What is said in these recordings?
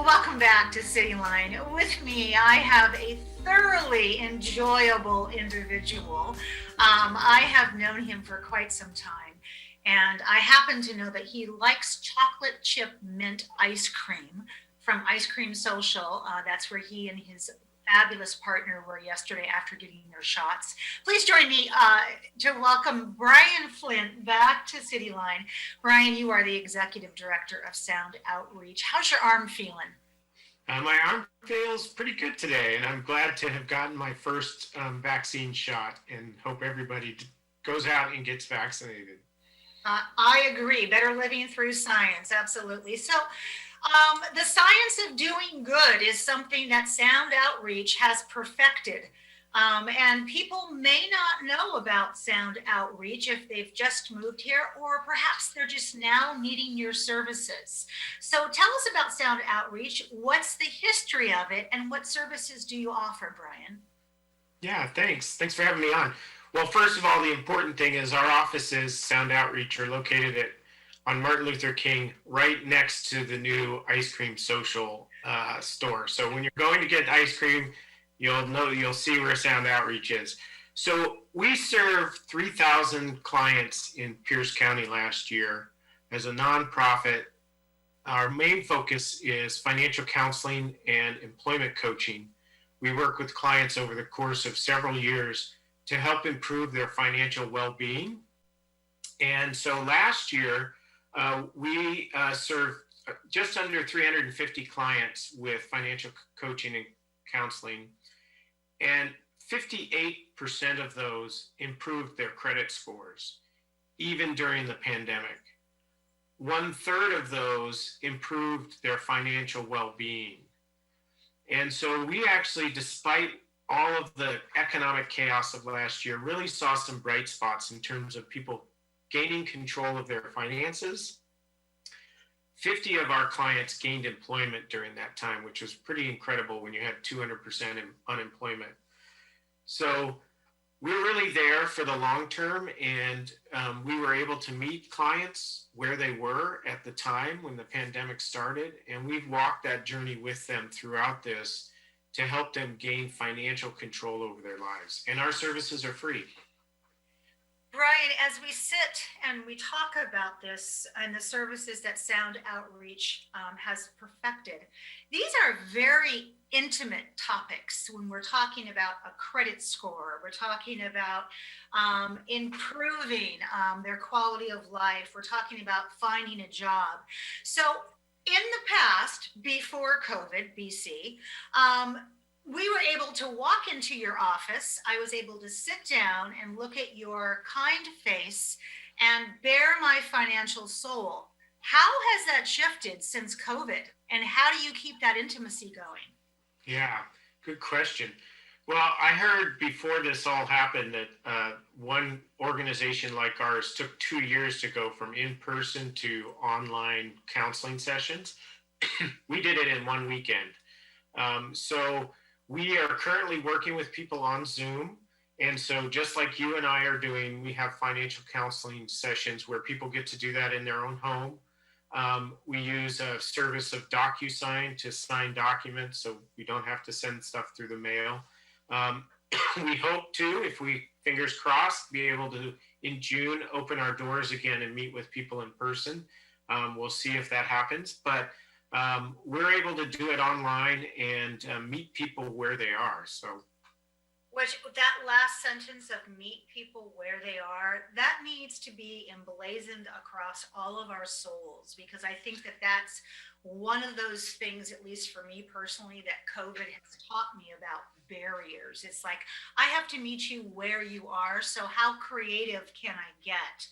Welcome back to Cityline. With me, I have a thoroughly enjoyable individual. I have known him for quite some time, and I happen to know that he likes chocolate chip mint ice cream from Ice Cream Social. That's where he and his fabulous partner were yesterday after getting their shots. Please join me to welcome Brian Flint back to Cityline. Brian, you are the executive director of Sound Outreach. How's your arm feeling? My arm feels pretty good today, and I'm glad to have gotten my first vaccine shot, and hope everybody goes out and gets vaccinated. I agree. Better living through science, absolutely. So, the science of doing good is something that Sound Outreach has perfected. And people may not know about Sound Outreach if they've just moved here, or perhaps they're just now needing your services. So tell us about Sound Outreach. What's the history of it, and what services do you offer, Brian? Yeah, thanks. Thanks for having me on. Well, first of all, the important thing is our offices, Sound Outreach, are located on Martin Luther King, right next to the new Ice Cream Social store. So when you're going to get ice cream, you'll see where Sound Outreach is. So we served 3,000 clients in Pierce County last year as a nonprofit. Our main focus is financial counseling and employment coaching. We work with clients over the course of several years to help improve their financial well-being. And so last year, we served just under 350 clients with financial coaching and counseling, and 58% of those improved their credit scores, even during the pandemic. 1/3 of those improved their financial well-being. And so we actually, despite all of the economic chaos of last year, really saw some bright spots in terms of people gaining control of their finances. 50 of our clients gained employment during that time, which was pretty incredible when you had 200% unemployment. So we're really there for the long term, and we were able to meet clients where they were at the time when the pandemic started, and we've walked that journey with them throughout this to help them gain financial control over their lives. And our services are free. Brian, as we sit and we talk about this and the services that Sound Outreach has perfected, these are very intimate topics when we're talking about a credit score. We're talking about improving their quality of life. We're talking about finding a job. So in the past, before COVID, BC, we were able to walk into your office. I was able to sit down and look at your kind face and bare my financial soul. How has that shifted since COVID? And how do you keep that intimacy going? Yeah, good question. Well, I heard before this all happened that one organization like ours took 2 years to go from in-person to online counseling sessions. We did it in one weekend. So we are currently working with people on Zoom. And so just like you and I are doing, we have financial counseling sessions where people get to do that in their own home. We use a service of DocuSign to sign documents, so we don't have to send stuff through the mail. We hope to, if we, fingers crossed, be able to, in June, open our doors again and meet with people in person. We'll see if that happens, but we're able to do it online and meet people where they are. So, which that last sentence of meet people where they are, that needs to be emblazoned across all of our souls, because I think that that's one of those things, at least for me personally, that COVID has taught me about barriers. It's like, I have to meet you where you are. So how creative can I get?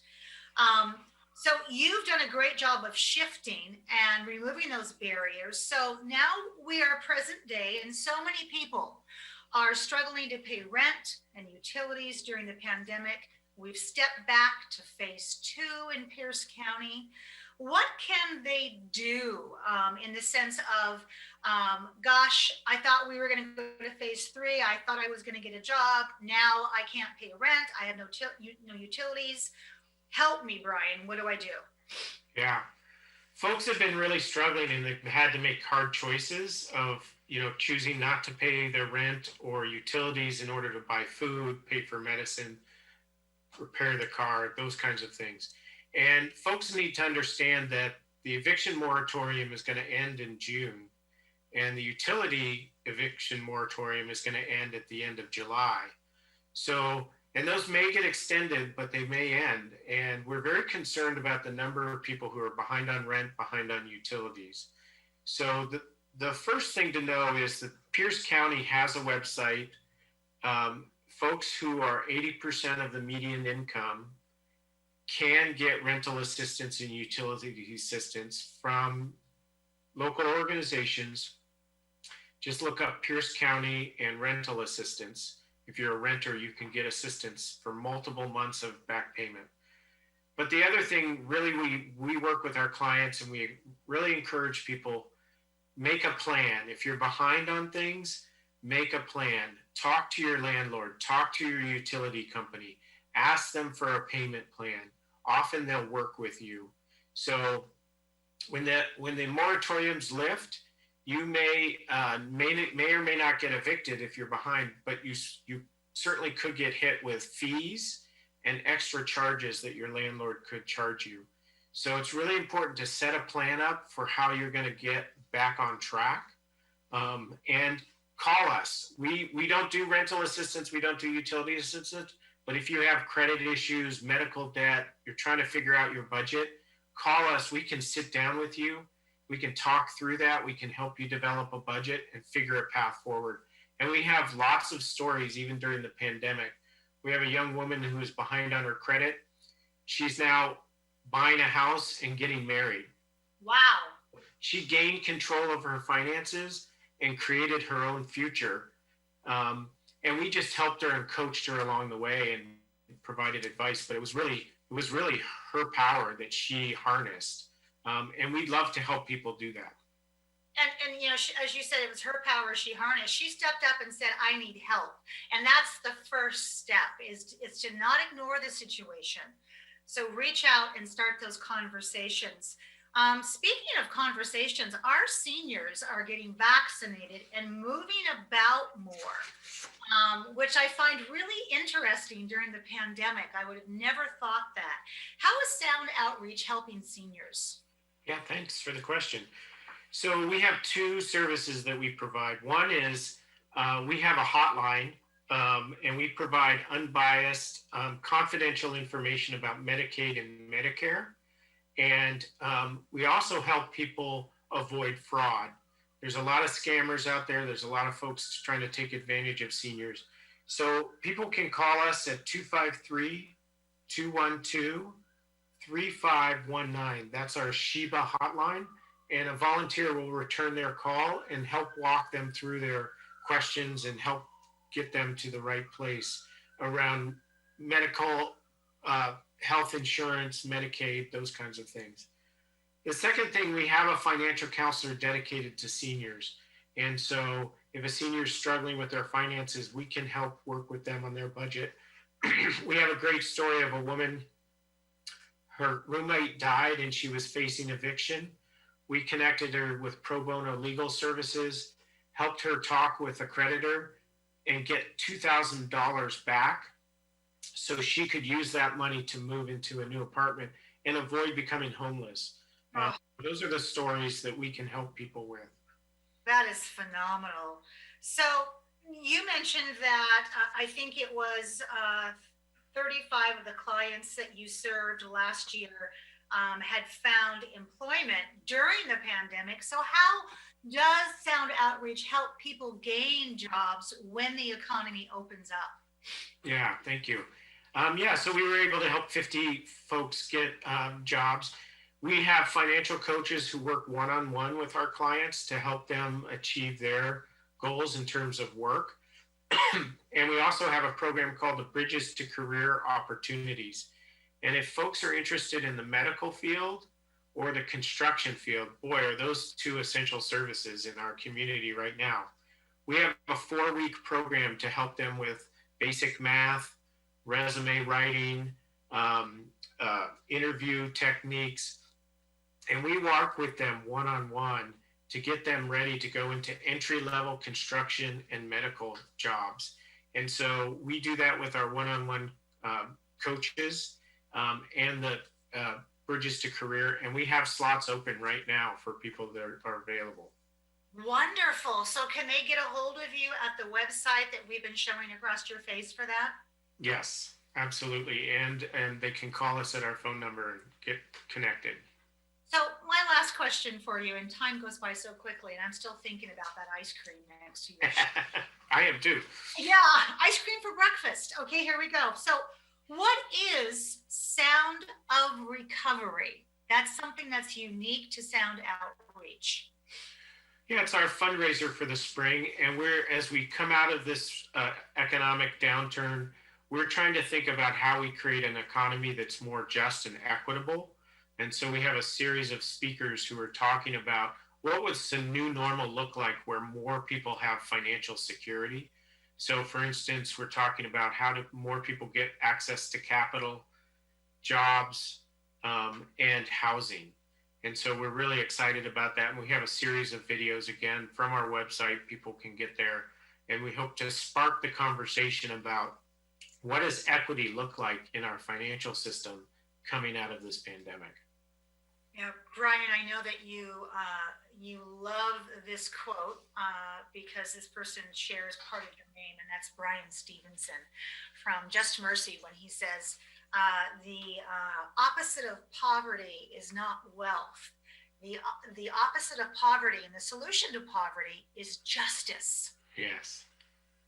So you've done a great job of shifting and removing those barriers. So now we are present day, and so many people are struggling to pay rent and utilities during the pandemic. We've stepped back to phase 2 in Pierce County. What can they do in the sense of, gosh, I thought we were going to go to phase 3. I thought I was going to get a job. Now I can't pay rent. I have no utilities. Help me, Brian. What do I do? Yeah. Folks have been really struggling and they've had to make hard choices of, choosing not to pay their rent or utilities in order to buy food, pay for medicine, repair the car, those kinds of things. And folks need to understand that the eviction moratorium is going to end in June, and the utility eviction moratorium is going to end at the end of July. So, and those may get extended, but they may end. And we're very concerned about the number of people who are behind on rent, behind on utilities. So, the first thing to know is that Pierce County has a website. Folks who are 80% of the median income can get rental assistance and utility assistance from local organizations. Just look up Pierce County and rental assistance. If you're a renter, you can get assistance for multiple months of back payment. But the other thing, really, we work with our clients and we really encourage people, make a plan. If you're behind on things, make a plan. Talk to your landlord, talk to your utility company, ask them for a payment plan. Often they'll work with you. So when the moratoriums lift, you may or may not get evicted if you're behind, but you certainly could get hit with fees and extra charges that your landlord could charge you. So it's really important to set a plan up for how you're going to get back on track, and call us. We don't do rental assistance, we don't do utility assistance, but if you have credit issues, medical debt, you're trying to figure out your budget, call us. We can sit down with you. We can talk through that. We can help you develop a budget and figure a path forward. And we have lots of stories, even during the pandemic. We have a young woman who is behind on her credit. She's now buying a house and getting married. Wow. She gained control over her finances and created her own future. And we just helped her and coached her along the way and provided advice. But it was really her power that she harnessed. And we'd love to help people do that. And as you said, it was her power she harnessed. She stepped up and said, I need help. And that's the first step, is to not ignore the situation. So reach out and start those conversations. Speaking of conversations, our seniors are getting vaccinated and moving about more, which I find really interesting during the pandemic. I would have never thought that. How is Sound Outreach helping seniors? Yeah, thanks for the question. So we have two services that we provide. One is we have a hotline, and we provide unbiased, confidential information about Medicaid and Medicare. And we also help people avoid fraud. There's a lot of scammers out there. There's a lot of folks trying to take advantage of seniors. So people can call us at 253-212-3519. That's our Sheba hotline. And a volunteer will return their call and help walk them through their questions and help get them to the right place around medical, health insurance, Medicaid, those kinds of things. The second thing, we have a financial counselor dedicated to seniors. And so if a senior is struggling with their finances, we can help work with them on their budget. We have a great story of a woman, her roommate died and she was facing eviction. We connected her with pro bono legal services, helped her talk with a creditor and get $2,000 back so she could use that money to move into a new apartment and avoid becoming homeless. Those are the stories that we can help people with. That is phenomenal. So you mentioned that I think it was 35 of the clients that you served last year had found employment during the pandemic. So how does Sound Outreach help people gain jobs when the economy opens up? Yeah, thank you. So we were able to help 50 folks get jobs. We have financial coaches who work one-on-one with our clients to help them achieve their goals in terms of work. And we also have a program called the Bridges to Career Opportunities. And if folks are interested in the medical field or the construction field, boy, are those two essential services in our community right now. We have a 4-week program to help them with basic math, resume writing, interview techniques. and we work with them one-on-one to get them ready to go into entry-level construction and medical jobs. And so we do that with our one-on-one coaches and the Bridges to Career, and we have slots open right now for people that are available. Wonderful. So can they get a hold of you at the website that we've been showing across your face for that? Yes, absolutely, and they can call us at our phone number and get connected. So my last question for you, and time goes by so quickly, and I'm still thinking about that ice cream next to you. I am too. Yeah, ice cream for breakfast. Okay, here we go. So what is Sound of Recovery? That's something that's unique to Sound Outreach. Yeah, it's our fundraiser for the spring, and as we come out of this economic downturn, we're trying to think about how we create an economy that's more just and equitable. And so we have a series of speakers who are talking about what would the new normal look like where more people have financial security. So, for instance, we're talking about how do more people get access to capital, jobs, and housing. And so we're really excited about that. And we have a series of videos again from our website. People can get there. And we hope to spark the conversation about what does equity look like in our financial system coming out of this pandemic. Yeah, Brian, I know that you love this quote because this person shares part of your name, and that's Brian Stevenson from Just Mercy when he says, the opposite of poverty is not wealth. The opposite of poverty and the solution to poverty is justice. Yes.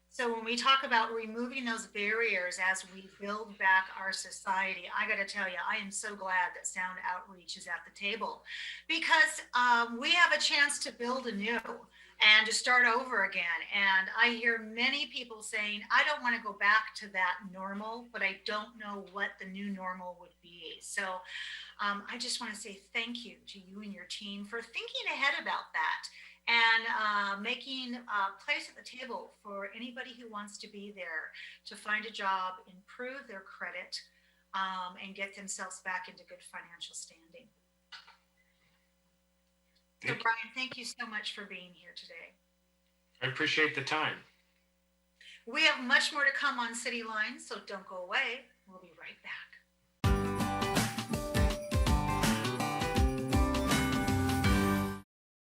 So when we talk about removing those barriers as we build back our society, I got to tell you, I am so glad that Sound Outreach is at the table because we have a chance to build anew and to start over again. And I hear many people saying, I don't want to go back to that normal, but I don't know what the new normal would be. So I just want to say thank you to you and your team for thinking ahead about that and making a place at the table for anybody who wants to be there to find a job, improve their credit, and get themselves back into good financial standing. So Brian, thank you so much for being here today. I appreciate the time. We have much more to come on Cityline, so don't go away. We'll be right back.